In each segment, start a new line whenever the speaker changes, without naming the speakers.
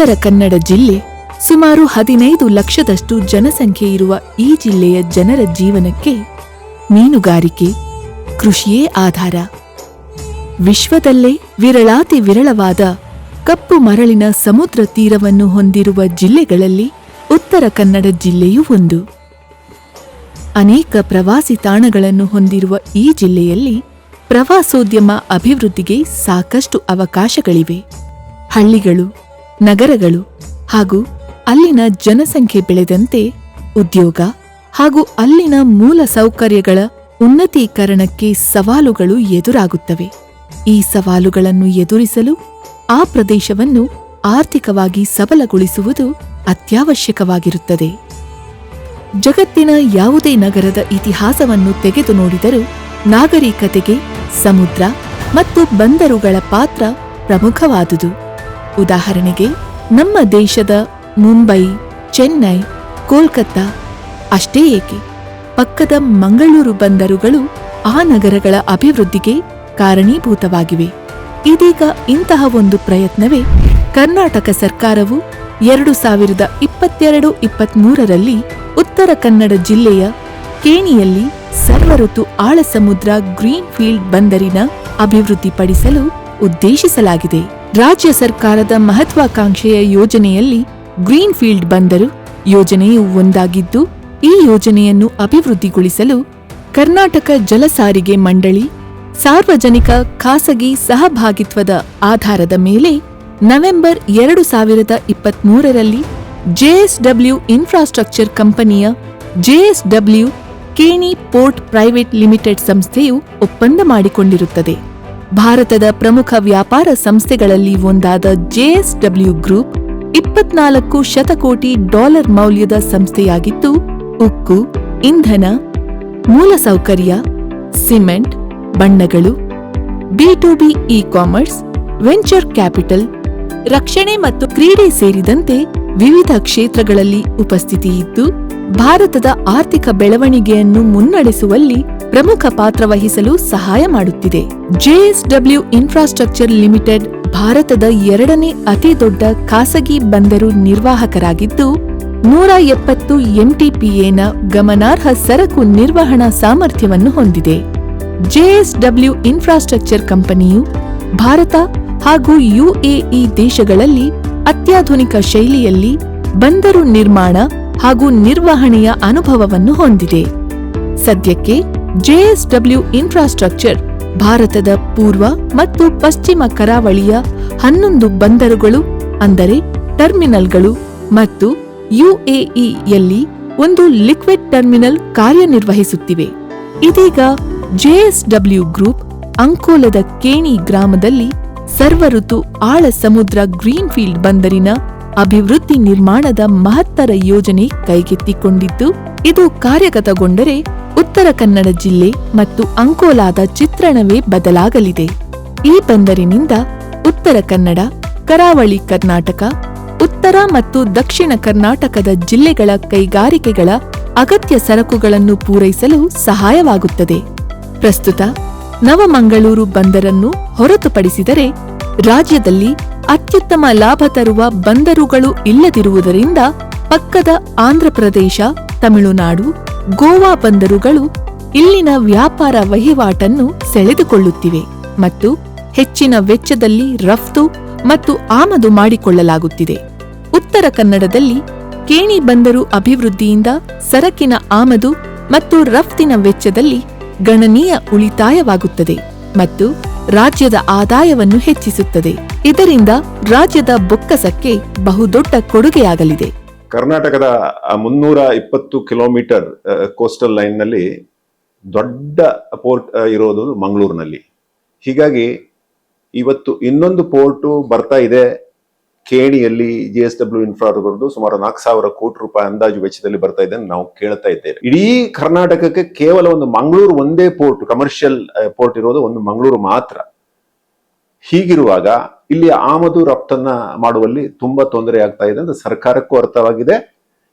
ಉತ್ತರ ಕನ್ನಡ ಜಿಲ್ಲೆ ಸುಮಾರು 15 ಲಕ್ಷದಷ್ಟು ಜನಸಂಖ್ಯೆ ಇರುವ ಈ ಜಿಲ್ಲೆಯ ಜನರ ಜೀವನಕ್ಕೆ ಮೀನುಗಾರಿಕೆ, ಕೃಷಿಯೇ ಆಧಾರ. ವಿಶ್ವದಲ್ಲೇ ವಿರಳಾತಿ ವಿರಳವಾದ ಕಪ್ಪು ಮರಳಿನ ಸಮುದ್ರ ತೀರವನ್ನು ಹೊಂದಿರುವ ಜಿಲ್ಲೆಗಳಲ್ಲಿ ಉತ್ತರ ಕನ್ನಡ ಜಿಲ್ಲೆಯೂ ಒಂದು. ಅನೇಕ ಪ್ರವಾಸಿ ತಾಣಗಳನ್ನು ಹೊಂದಿರುವ ಈ ಜಿಲ್ಲೆಯಲ್ಲಿ ಪ್ರವಾಸೋದ್ಯಮ ಅಭಿವೃದ್ಧಿಗೆ ಸಾಕಷ್ಟು ಅವಕಾಶಗಳಿವೆ. ಹಳ್ಳಿಗಳು, ನಗರಗಳು ಹಾಗೂ ಅಲ್ಲಿನ ಜನಸಂಖ್ಯೆ ಬೆಳೆದಂತೆ ಉದ್ಯೋಗ ಹಾಗೂ ಅಲ್ಲಿನ ಮೂಲ ಸೌಕರ್ಯಗಳ ಉನ್ನತೀಕರಣಕ್ಕೆ ಸವಾಲುಗಳು ಎದುರಾಗುತ್ತವೆ. ಈ ಸವಾಲುಗಳನ್ನು ಎದುರಿಸಲು ಆ ಪ್ರದೇಶವನ್ನು ಆರ್ಥಿಕವಾಗಿ ಸಬಲಗೊಳಿಸುವುದು ಅತ್ಯವಶ್ಯಕವಾಗಿರುತ್ತದೆ. ಜಗತ್ತಿನ ಯಾವುದೇ ನಗರದ ಇತಿಹಾಸವನ್ನು ತೆಗೆದು ನೋಡಿದರೂ ನಾಗರಿಕತೆಗೆ ಸಮುದ್ರ ಮತ್ತು ಬಂದರುಗಳ ಪಾತ್ರ ಪ್ರಮುಖವಾದುದು. ಉದಾಹರಣೆಗೆ ನಮ್ಮ ದೇಶದ ಮುಂಬೈ, ಚೆನ್ನೈ, ಕೋಲ್ಕತ್ತಾ ಅಷ್ಟೇ ಏಕೆ, ಪಕ್ಕದ ಮಂಗಳೂರು ಬಂದರುಗಳು ಆ ನಗರಗಳ ಅಭಿವೃದ್ಧಿಗೆ ಕಾರಣೀಭೂತವಾಗಿವೆ. ಇದೀಗ ಇಂತಹ ಒಂದು ಪ್ರಯತ್ನವೇ ಕರ್ನಾಟಕ ಸರ್ಕಾರವು 2022-23ರಲ್ಲಿ ಉತ್ತರ ಕನ್ನಡ ಜಿಲ್ಲೆಯ ಕೇಣಿಯಲ್ಲಿ ಸರ್ವಋತು ಆಳ ಸಮುದ್ರ ಗ್ರೀನ್ ಫೀಲ್ಡ್ ಬಂದರಿನ ಅಭಿವೃದ್ಧಿಪಡಿಸಲು ಉದ್ದೇಶಿಸಲಾಗಿದೆ. ರಾಜ್ಯ ಸರ್ಕಾರದ ಮಹತ್ವಾಕಾಂಕ್ಷೆಯ ಯೋಜನೆಯಲ್ಲಿ ಗ್ರೀನ್ ಫೀಲ್ಡ್ ಬಂದರು ಯೋಜನೆಯು ಒಂದಾಗಿದ್ದು, ಈ ಯೋಜನೆಯನ್ನು ಅಭಿವೃದ್ಧಿಗೊಳಿಸಲು ಕರ್ನಾಟಕ ಜಲ ಸಾರಿಗೆ ಮಂಡಳಿ ಸಾರ್ವಜನಿಕ ಖಾಸಗಿ ಸಹಭಾಗಿತ್ವದ ಆಧಾರದ ಮೇಲೆ ನವೆಂಬರ್ 2023ರಲ್ಲಿ ಜೆಎಸ್ಡಬ್ಲ್ಯೂ ಇನ್ಫ್ರಾಸ್ಟ್ರಕ್ಚರ್ ಕಂಪನಿಯ JSW Keni port private limited ಸಂಸ್ಥೆಯು ಒಪ್ಪಂದ ಮಾಡಿಕೊಂಡಿರುತ್ತದೆ. ಭಾರತದ ಪ್ರಮುಖ ವ್ಯಾಪಾರ ಸಂಸ್ಥೆಗಳಲ್ಲಿ ಒಂದಾದ ಜೆಎಸ್ಡಬ್ಲ್ಯೂ ಗ್ರೂಪ್ 24 ಶತಕೋಟಿ ಡಾಲರ್ ಮೌಲ್ಯದ ಸಂಸ್ಥೆಯಾಗಿದ್ದು, ಉಕ್ಕು, ಇಂಧನ, ಮೂಲಸೌಕರ್ಯ, ಸಿಮೆಂಟ್, ಬಣ್ಣಗಳು, ಬಿ2ಬಿ ಇ-ಕಾಮರ್ಸ್, ವೆಂಚರ್ ಕ್ಯಾಪಿಟಲ್, ರಕ್ಷಣೆ ಮತ್ತು ಕ್ರೀಡೆ ಸೇರಿದಂತೆ ವಿವಿಧ ಕ್ಷೇತ್ರಗಳಲ್ಲಿ ಉಪಸ್ಥಿತಿಯಿದ್ದು, ಭಾರತದ ಆರ್ಥಿಕ ಬೆಳವಣಿಗೆಯನ್ನು ಮುನ್ನಡೆಸುವಲ್ಲಿ ಪ್ರಮುಖ ಪಾತ್ರ ವಹಿಸಲು ಸಹಾಯ ಮಾಡುತ್ತಿದೆ. ಜೆಎಸ್ಡಬ್ಲ್ಯೂ ಇನ್ಫ್ರಾಸ್ಟ್ರಕ್ಚರ್ ಲಿಮಿಟೆಡ್ ಭಾರತದ 2ನೇ ಅತಿ ದೊಡ್ಡ ಖಾಸಗಿ ಬಂದರು ನಿರ್ವಾಹಕರಾಗಿದ್ದು, 170 ಎಂಟಿಪಿಎನ ಗಮನಾರ್ಹ ಸರಕು ನಿರ್ವಹಣಾ ಸಾಮರ್ಥ್ಯವನ್ನು ಹೊಂದಿದೆ. ಜೆಎಸ್ಡಬ್ಲ್ಯೂ ಇನ್ಫ್ರಾಸ್ಟ್ರಕ್ಚರ್ ಕಂಪನಿಯು ಭಾರತ ಹಾಗೂ ಯುಎಇ ದೇಶಗಳಲ್ಲಿ ಅತ್ಯಾಧುನಿಕ ಶೈಲಿಯಲ್ಲಿ ಬಂದರು ನಿರ್ಮಾಣ ಹಾಗೂ ನಿರ್ವಹಣೆಯ ಅನುಭವವನ್ನು ಹೊಂದಿದೆ. ಸದ್ಯಕ್ಕೆ ಜೆಎಸ್ಡಬ್ಲ್ಯೂ ಇನ್ಫ್ರಾಸ್ಟ್ರಕ್ಚರ್ ಭಾರತದ ಪೂರ್ವ ಮತ್ತು ಪಶ್ಚಿಮ ಕರಾವಳಿಯ 11 ಬಂದರುಗಳು ಅಂದರೆ ಟರ್ಮಿನಲ್ಗಳು ಮತ್ತು ಯುಎಇಯಲ್ಲಿ ಒಂದು ಲಿಕ್ವಿಡ್ ಟರ್ಮಿನಲ್ ಕಾರ್ಯನಿರ್ವಹಿಸುತ್ತಿವೆ. ಇದೀಗ ಜೆಎಸ್ಡಬ್ಲ್ಯೂ ಗ್ರೂಪ್ ಅಂಕೋಲದ ಕೇಣಿ ಗ್ರಾಮದಲ್ಲಿ ಸರ್ವಋತು ಆಳ ಸಮುದ್ರ ಗ್ರೀನ್ ಫೀಲ್ಡ್ ಬಂದರಿನ ಅಭಿವೃದ್ಧಿ ನಿರ್ಮಾಣದ ಮಹತ್ತರ ಯೋಜನೆ ಕೈಗೆತ್ತಿಕೊಂಡಿದ್ದು, ಇದು ಕಾರ್ಯಗತಗೊಂಡರೆ ಉತ್ತರ ಕನ್ನಡ ಜಿಲ್ಲೆ ಮತ್ತು ಅಂಕೋಲಾದ ಚಿತ್ರಣವೇ ಬದಲಾಗಲಿದೆ. ಈ ಬಂದರಿನಿಂದ ಉತ್ತರ ಕನ್ನಡ, ಕರಾವಳಿ ಕರ್ನಾಟಕ, ಉತ್ತರ ಮತ್ತು ದಕ್ಷಿಣ ಕರ್ನಾಟಕದ ಜಿಲ್ಲೆಗಳ ಕೈಗಾರಿಕೆಗಳ ಅಗತ್ಯ ಸರಕುಗಳನ್ನು ಪೂರೈಸಲು ಸಹಾಯವಾಗುತ್ತದೆ. ಪ್ರಸ್ತುತ ನವಮಂಗಳೂರು ಬಂದರನ್ನು ಹೊರತುಪಡಿಸಿದರೆ ರಾಜ್ಯದಲ್ಲಿ ಅತ್ಯುತ್ತಮ ಲಾಭ ತರುವ ಬಂದರುಗಳು ಇಲ್ಲದಿರುವುದರಿಂದ ಪಕ್ಕದ ಆಂಧ್ರಪ್ರದೇಶ, ತಮಿಳುನಾಡು, ಗೋವಾ ಬಂದರುಗಳು ಇಲ್ಲಿನ ವ್ಯಾಪಾರ ವಹಿವಾಟನ್ನು ಸೆಳೆದುಕೊಳ್ಳುತ್ತಿವೆ ಮತ್ತು ಹೆಚ್ಚಿನ ವೆಚ್ಚದಲ್ಲಿ ರಫ್ತು ಮತ್ತು ಆಮದು ಮಾಡಿಕೊಳ್ಳಲಾಗುತ್ತಿದೆ. ಉತ್ತರ ಕನ್ನಡದಲ್ಲಿ ಕೇಣಿ ಬಂದರು ಅಭಿವೃದ್ಧಿಯಿಂದ ಸರಕಿನ ಆಮದು ಮತ್ತು ರಫ್ತಿನ ವೆಚ್ಚದಲ್ಲಿ ಗಣನೀಯ ಉಳಿತಾಯವಾಗುತ್ತದೆ ಮತ್ತು ರಾಜ್ಯದ ಆದಾಯವನ್ನು ಹೆಚ್ಚಿಸುತ್ತದೆ. ಇದರಿಂದ ರಾಜ್ಯದ ಬೊಕ್ಕಸಕ್ಕೆ ಬಹುದೊಡ್ಡ ಕೊಡುಗೆಯಾಗಲಿದೆ.
ಕರ್ನಾಟಕದ 320 ಕಿಲೋಮೀಟರ್ ಕೋಸ್ಟಲ್ ಲೈನ್ ನಲ್ಲಿ ದೊಡ್ಡ ಪೋರ್ಟ್ ಇರೋದು ಮಂಗಳೂರಿನಲ್ಲಿ. ಹೀಗಾಗಿ ಇವತ್ತು ಇನ್ನೊಂದು ಪೋರ್ಟು ಬರ್ತಾ ಇದೆ ಕೇಣಿಯಲ್ಲಿ. ಜೆಎಸ್ಡಬ್ಲ್ಯೂ ಇನ್ಫ್ರಾದವರದು ಸುಮಾರು 4,000 ಕೋಟಿ ರೂಪಾಯಿ ಅಂದಾಜು ವೆಚ್ಚದಲ್ಲಿ ಬರ್ತಾ ಇದೆ ನಾವು ಕೇಳ್ತಾ ಇದ್ದೇವೆ. ಇಡೀ ಕರ್ನಾಟಕಕ್ಕೆ ಕೇವಲ ಒಂದು ಮಂಗಳೂರು ಒಂದೇ ಪೋರ್ಟ್, ಕಮರ್ಷಿಯಲ್ ಪೋರ್ಟ್ ಇರೋದು ಒಂದು ಮಂಗಳೂರು ಮಾತ್ರ. ಹೀಗಿರುವಾಗ ಇಲ್ಲಿ ಆಮದು ರಫ್ತನ್ನ ಮಾಡುವಲ್ಲಿ ತುಂಬಾ ತೊಂದರೆ ಆಗ್ತಾ ಇದೆ ಅಂತ ಸರ್ಕಾರಕ್ಕೂ ಅರ್ಥವಾಗಿದೆ.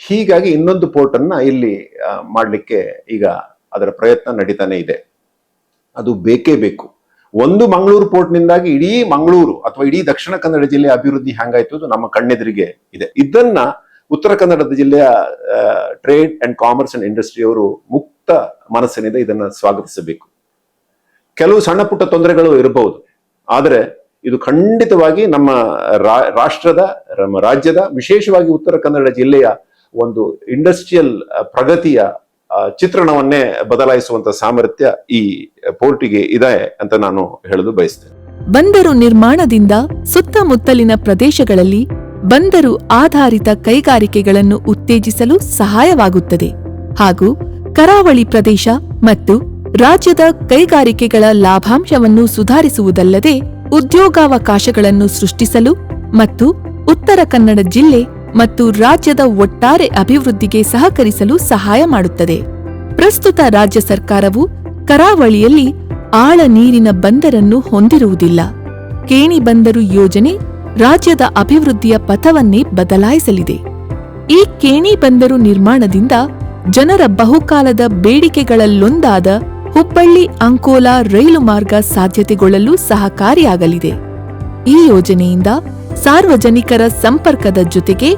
ಹೀಗಾಗಿ ಇನ್ನೊಂದು ಪೋರ್ಟ್ ಅನ್ನ ಇಲ್ಲಿ ಮಾಡಲಿಕ್ಕೆ ಈಗ ಅದರ ಪ್ರಯತ್ನ ನಡೀತಾನೆ ಇದೆ. ಅದು ಬೇಕೇ ಬೇಕು. ಒಂದು ಮಂಗಳೂರು ಪೋರ್ಟ್ ನಿಂದಾಗಿ ಇಡೀ ಮಂಗಳೂರು ಅಥವಾ ಇಡೀ ದಕ್ಷಿಣ ಕನ್ನಡ ಜಿಲ್ಲೆಯ ಅಭಿವೃದ್ಧಿ ಹೆಂಗಾಯ್ತು ಅದು ನಮ್ಮ ಕಣ್ಣೆದುರಿಗೆ ಇದೆ. ಇದನ್ನ ಉತ್ತರ ಕನ್ನಡದ ಜಿಲ್ಲೆಯ trade and commerce and industry ಅವರು ಮುಕ್ತ ಮನಸ್ಸಿನಿಂದ ಇದನ್ನ ಸ್ವಾಗತಿಸಬೇಕು. ಕೆಲವು ಸಣ್ಣ ಪುಟ್ಟ ತೊಂದರೆಗಳು ಇರಬಹುದು, ಆದರೆ ಇದು ಖಂಡಿತವಾಗಿ ನಮ್ಮ ರಾಷ್ಟ್ರದ, ನಮ್ಮ ರಾಜ್ಯದ, ವಿಶೇಷವಾಗಿ ಉತ್ತರ ಕನ್ನಡ ಜಿಲ್ಲೆಯ ಒಂದು ಇಂಡಸ್ಟ್ರಿಯಲ್ ಪ್ರಗತಿಯ ಚಿತ್ರಣವನ್ನೇ ಬದಲಾಯಿಸುವಂತ ಸಾಮರ್ಥ್ಯ ಈ ಪೋರ್ಟಿಗೆ ಇದೆ ಅಂತ ನಾನು ಹೇಳಲು ಬಯಸ್ತೇನೆ.
ಬಂದರು ನಿರ್ಮಾಣದಿಂದ ಸುತ್ತಮುತ್ತಲಿನ ಪ್ರದೇಶಗಳಲ್ಲಿ ಬಂದರು ಆಧಾರಿತ ಕೈಗಾರಿಕೆಗಳನ್ನು ಉತ್ತೇಜಿಸಲು ಸಹಾಯವಾಗುತ್ತದೆ ಹಾಗೂ ಕರಾವಳಿ ಪ್ರದೇಶ ಮತ್ತು ರಾಜ್ಯದ ಕೈಗಾರಿಕೆಗಳ ಲಾಭಾಂಶವನ್ನು ಸುಧಾರಿಸುವುದಲ್ಲದೆ ಉದ್ಯೋಗಾವಕಾಶಗಳನ್ನು ಸೃಷ್ಟಿಸಲು ಮತ್ತು ಉತ್ತರ ಕನ್ನಡ ಜಿಲ್ಲೆ ಮತ್ತು ರಾಜ್ಯದ ಒಟ್ಟಾರೆ ಅಭಿವೃದ್ಧಿಗೆ ಸಹಕರಿಸಲು ಸಹಾಯ ಮಾಡುತ್ತದೆ. ಪ್ರಸ್ತುತ ರಾಜ್ಯ ಸರ್ಕಾರವು ಕರಾವಳಿಯಲ್ಲಿ ಆಳ ನೀರಿನ ಬಂದರನ್ನು ಹೊಂದಿರುವುದಿಲ್ಲ. ಕೇಣಿ ಬಂದರು ಯೋಜನೆ ರಾಜ್ಯದ ಅಭಿವೃದ್ಧಿಯ ಪಥವನ್ನೇ ಬದಲಾಯಿಸಲಿದೆ. ಈ ಕೇಣಿ ಬಂದರು ನಿರ್ಮಾಣದಿಂದ ಜನರ ಬಹುಕಾಲದ ಬೇಡಿಕೆಗಳಲ್ಲೊಂದಾದ ಹುಬ್ಬಳ್ಳಿ ಅಂಕೋಲಾ ರೈಲು ಮಾರ್ಗ ಸಾಧ್ಯತೆಗೊಳ್ಳಲು ಸಹಕಾರಿಯಾಗಲಿದೆ. ಈ ಯೋಜನೆಯಿಂದ ಸಾರ್ವಜನಿಕರ ಸಂಪರ್ಕದ ಜೊತೆಗೆ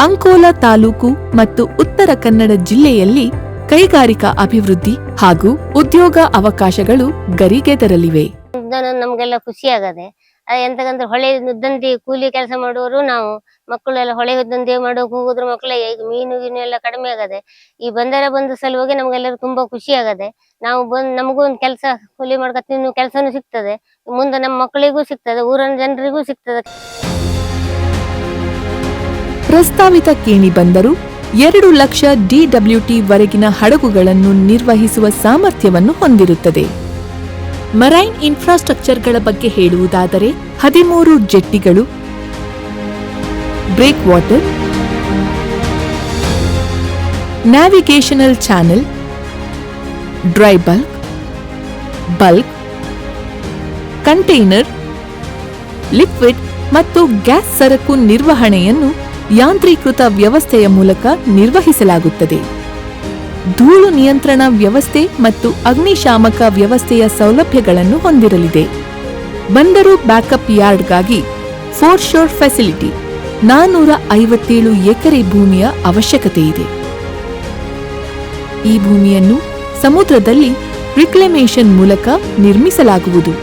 ಅಂಕೋಲಾ ತಾಲೂಕು ಮತ್ತು ಉತ್ತರ ಕನ್ನಡ ಜಿಲ್ಲೆಯಲ್ಲಿ ಕೈಗಾರಿಕಾ ಅಭಿವೃದ್ಧಿ ಹಾಗೂ ಉದ್ಯೋಗ ಅವಕಾಶಗಳು ಗರಿಗೆದರಲಿವೆ.
ನಮ್ಗೆಲ್ಲ ಖುಷಿ ಆಗದೆ. ಎಂತಕಂದ್ರೆ ಹೊಳೆ ದಂಧೆ ಕೂಲಿ ಕೆಲಸ ಮಾಡುವವರು ನಾವು ಮಕ್ಕಳೆಲ್ಲ ಹೊಳೆ ದಂಧೆ ಮಾಡೋಕೆ ಹೋಗುದ್ರ ಮಕ್ಕಳೇ ಈಗ ಮೀನು ಗೀನು ಎಲ್ಲ ಕಡಿಮೆ ಆಗದೆ. ಈ ಬಂದರ ಬಂದ ಸಲುವಾಗಿ ನಮ್ಗೆಲ್ಲರೂ ತುಂಬಾ ಖುಷಿ ಆಗದೆ. ನಾವು ನಮಗೂ ಒಂದು ಕೆಲಸ ಕೂಲಿ ಮಾಡ್ಕೊತೀವಿ, ಕೆಲಸನೂ ಸಿಗ್ತದೆ, ಮುಂದೆ ನಮ್ಮ ಮಕ್ಕಳಿಗೂ ಸಿಗ್ತದೆ, ಊರಿನ ಜನರಿಗೂ ಸಿಗ್ತದೆ.
ಪ್ರಸ್ತಾವಿತ ಕೇಣಿ ಬಂದರು 2 ಲಕ್ಷ DWT ವರೆಗಿನ ಹಡಗುಗಳನ್ನು ನಿರ್ವಹಿಸುವ ಸಾಮರ್ಥ್ಯವನ್ನು ಹೊಂದಿರುತ್ತದೆ. ಮರೈನ್ ಇನ್ಫ್ರಾಸ್ಟ್ರಕ್ಚರ್ಗಳ ಬಗ್ಗೆ ಹೇಳುವುದಾದರೆ 13 ಜೆಟ್ಟಿಗಳು, break water, navigational channel, dry bulk, container, liquid ಮತ್ತು ಗ್ಯಾಸ್ ಸರಕು ನಿರ್ವಹಣೆಯನ್ನು ಯಾಂತ್ರೀಕೃತ ವ್ಯವಸ್ಥೆಯ ಮೂಲಕ ನಿರ್ವಹಿಸಲಾಗುತ್ತದೆ. ಧೂಳು ನಿಯಂತ್ರಣ ವ್ಯವಸ್ಥೆ ಮತ್ತು ಅಗ್ನಿಶಾಮಕ ವ್ಯವಸ್ಥೆಯ ಸೌಲಭ್ಯಗಳನ್ನು ಹೊಂದಿರಲಿದೆ. ಬಂದರು ಬ್ಯಾಕಪ್ ಯಾರ್ಡ್ಗಾಗಿ ಫೋರ್ಶೋರ್ ಫೆಸಿಲಿಟಿ 457 ಎಕರೆ ಭೂಮಿಯ ಅವಶ್ಯಕತೆ ಇದೆ. ಈ ಭೂಮಿಯನ್ನು ಸಮುದ್ರದಲ್ಲಿ ರಿಕ್ಲೆಮೇಷನ್ ಮೂಲಕ ನಿರ್ಮಿಸಲಾಗುವುದು.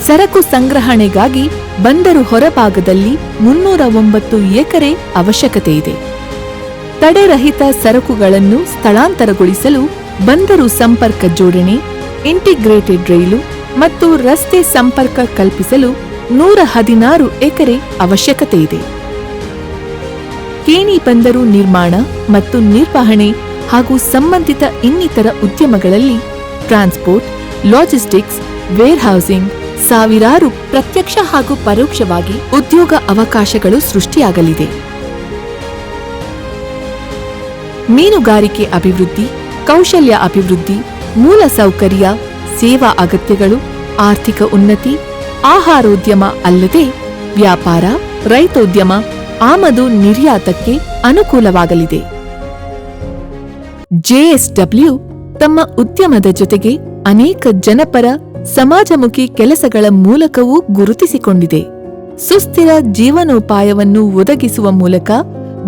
ಸರಕು ಸಂಗ್ರಹಣೆಗಾಗಿ ಬಂದರು ಹೊರಭಾಗದಲ್ಲಿ 309 ಎಕರೆ ಅವಶ್ಯಕತೆ ಇದೆ. ತಡೆರಹಿತ ಸರಕುಗಳನ್ನು ಸ್ಥಳಾಂತರಗೊಳಿಸಲು ಬಂದರು ಸಂಪರ್ಕ ಜೋಡಣೆ, ಇಂಟಿಗ್ರೇಟೆಡ್ ರೈಲು ಮತ್ತು ರಸ್ತೆ ಸಂಪರ್ಕ ಕಲ್ಪಿಸಲು 116 ಎಕರೆ ಅವಶ್ಯಕತೆ ಇದೆ. ಕೇಣಿ ಬಂದರು ನಿರ್ಮಾಣ ಮತ್ತು ನಿರ್ವಹಣೆ ಹಾಗೂ ಸಂಬಂಧಿತ ಇನ್ನಿತರ ಉದ್ಯಮಗಳಲ್ಲಿ ಟ್ರಾನ್ಸ್ಪೋರ್ಟ್, ಲಾಜಿಸ್ಟಿಕ್ಸ್, ವೇರ್ಹೌಸಿಂಗ್, ಸಾವಿರಾರು ಪ್ರತ್ಯಕ್ಷ ಹಾಗೂ ಪರೋಕ್ಷವಾಗಿ ಉದ್ಯೋಗ ಅವಕಾಶಗಳು ಸೃಷ್ಟಿಯಾಗಲಿದೆ. ಮೀನುಗಾರಿಕೆ ಅಭಿವೃದ್ಧಿ, ಕೌಶಲ್ಯ ಅಭಿವೃದ್ಧಿ, ಮೂಲಸೌಕರ್ಯ, ಸೇವಾ ಅಗತ್ಯಗಳು, ಆರ್ಥಿಕ ಉನ್ನತಿ, ಆಹಾರೋದ್ಯಮ ಅಲ್ಲದೆ ವ್ಯಾಪಾರ, ರೈತೋದ್ಯಮ, ಆಮದು ನಿರ್ಯಾತಕ್ಕೆ ಅನುಕೂಲವಾಗಲಿದೆ. JSW ತಮ್ಮ ಉದ್ಯಮದ ಜೊತೆಗೆ ಅನೇಕ ಜನಪರ ಸಮಾಜಮುಖಿ ಕೆಲಸಗಳ ಮೂಲಕವೂ ಗುರುತಿಸಿಕೊಂಡಿದೆ. ಸುಸ್ಥಿರ ಜೀವನೋಪಾಯವನ್ನು ಒದಗಿಸುವ ಮೂಲಕ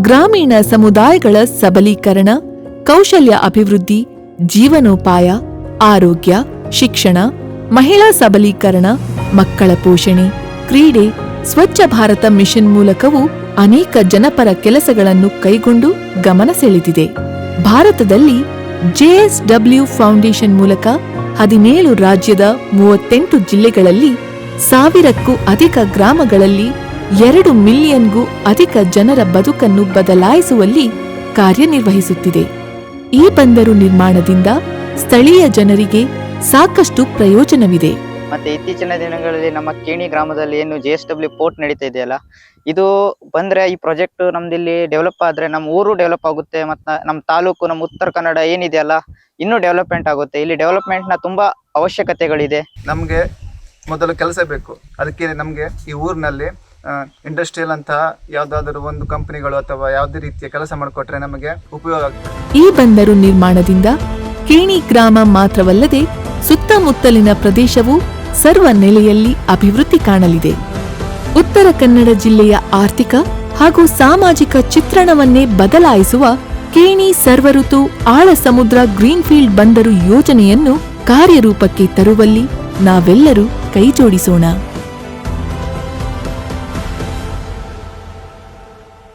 ಗ್ರಾಮೀಣ ಸಮುದಾಯಗಳ ಸಬಲೀಕರಣ, ಕೌಶಲ್ಯ ಅಭಿವೃದ್ಧಿ, ಜೀವನೋಪಾಯ, ಆರೋಗ್ಯ, ಶಿಕ್ಷಣ, ಮಹಿಳಾ ಸಬಲೀಕರಣ, ಮಕ್ಕಳ ಪೋಷಣೆ, ಕ್ರೀಡೆ, ಸ್ವಚ್ಛ ಭಾರತ ಮಿಷನ್ ಮೂಲಕವೂ ಅನೇಕ ಜನಪರ ಕೆಲಸಗಳನ್ನು ಕೈಗೊಂಡು ಗಮನ ಸೆಳೆದಿದೆ. ಭಾರತದಲ್ಲಿ JSW ಫೌಂಡೇಶನ್ ಮೂಲಕ 17 ರಾಜ್ಯದ 38 ಜಿಲ್ಲೆಗಳಲ್ಲಿ 1000ಕ್ಕೂ ಅಧಿಕ ಗ್ರಾಮಗಳಲ್ಲಿ 2 ಮಿಲಿಯನ್ಗೂ ಅಧಿಕ ಜನರ ಬದುಕನ್ನು ಬದಲಾಯಿಸುವಲ್ಲಿ ಕಾರ್ಯನಿರ್ವಹಿಸುತ್ತಿದೆ. ಈ ಬಂದರು ನಿರ್ಮಾಣದಿಂದ ಸ್ಥಳೀಯ ಜನರಿಗೆ ಸಾಕಷ್ಟು ಪ್ರಯೋಜನವಿದೆ.
ಮತ್ತೆ ಇತ್ತೀಚಿನ ದಿನಗಳಲ್ಲಿ ನಮ್ಮ ಕೇಣಿ ಗ್ರಾಮದಲ್ಲಿ ಏನು JSW ಪೋರ್ಟ್ ನಡೀತಾ ಇದೆಯಲ್ಲ, ಇದು ಬಂದ್ರೆ ಈ ಪ್ರಾಜೆಕ್ಟ್ ನಮ್ದಿಲ್ಲಿ ಡೆವಲಪ್ ಆದ್ರೆ ನಮ್ಮ ಊರು ಡೆವಲಪ್ ಆಗುತ್ತೆ, ಮತ್ತೆ ನಮ್ಮ ತಾಲೂಕು, ನಮ್ಮ ಉತ್ತರ ಕನ್ನಡ ಏನಿದೆಯಲ್ಲ ಇನ್ನೂ ಡೆವಲಪ್ಮೆಂಟ್ ಆಗುತ್ತೆ. ಇಲ್ಲಿ ಡೆವಲಪ್ಮೆಂಟ್ ನ ತುಂಬಾ ಅವಶ್ಯಕತೆಗಳಿದೆ.
ನಮ್ಗೆ ಮೊದಲು ಕೆಲಸ ಬೇಕು. ಅದಕ್ಕೆ ನಮ್ಗೆ ಈ ಊರಿನಲ್ಲಿ ಇಂಡಸ್ಟ್ರಿಯಲ್ ಅಂತ ಯಾವ್ದಾದ್ರು ಒಂದು ಕಂಪನಿಗಳು ಅಥವಾ ಯಾವುದೇ ರೀತಿಯ ಕೆಲಸ ಮಾಡಿಕೊಟ್ರೆ ನಮಗೆ ಉಪಯೋಗ ಆಗ್ತದೆ.
ಈ ಬಂದರು ನಿರ್ಮಾಣದಿಂದ ಕೇಣಿ ಗ್ರಾಮ ಮಾತ್ರವಲ್ಲದೆ ಸುತ್ತಮುತ್ತಲಿನ ಪ್ರದೇಶವು ಸರ್ವ ನೆಲೆಯಲ್ಲಿ ಅಭಿವೃದ್ಧಿ ಕಾಣಲಿದೆ. ಉತ್ತರ ಕನ್ನಡ ಜಿಲ್ಲೆಯ ಆರ್ಥಿಕ ಹಾಗೂ ಸಾಮಾಜಿಕ ಚಿತ್ರಣವನ್ನೇ ಬದಲಾಯಿಸುವ ಕೇಣಿ ಸರ್ವಋತು ಆಳ ಸಮುದ್ರ ಗ್ರೀನ್ಫೀಲ್ಡ್ ಬಂದರು ಯೋಜನೆಯನ್ನು ಕಾರ್ಯರೂಪಕ್ಕೆ ತರುವಲ್ಲಿ ನಾವೆಲ್ಲರೂ ಕೈಜೋಡಿಸೋಣ.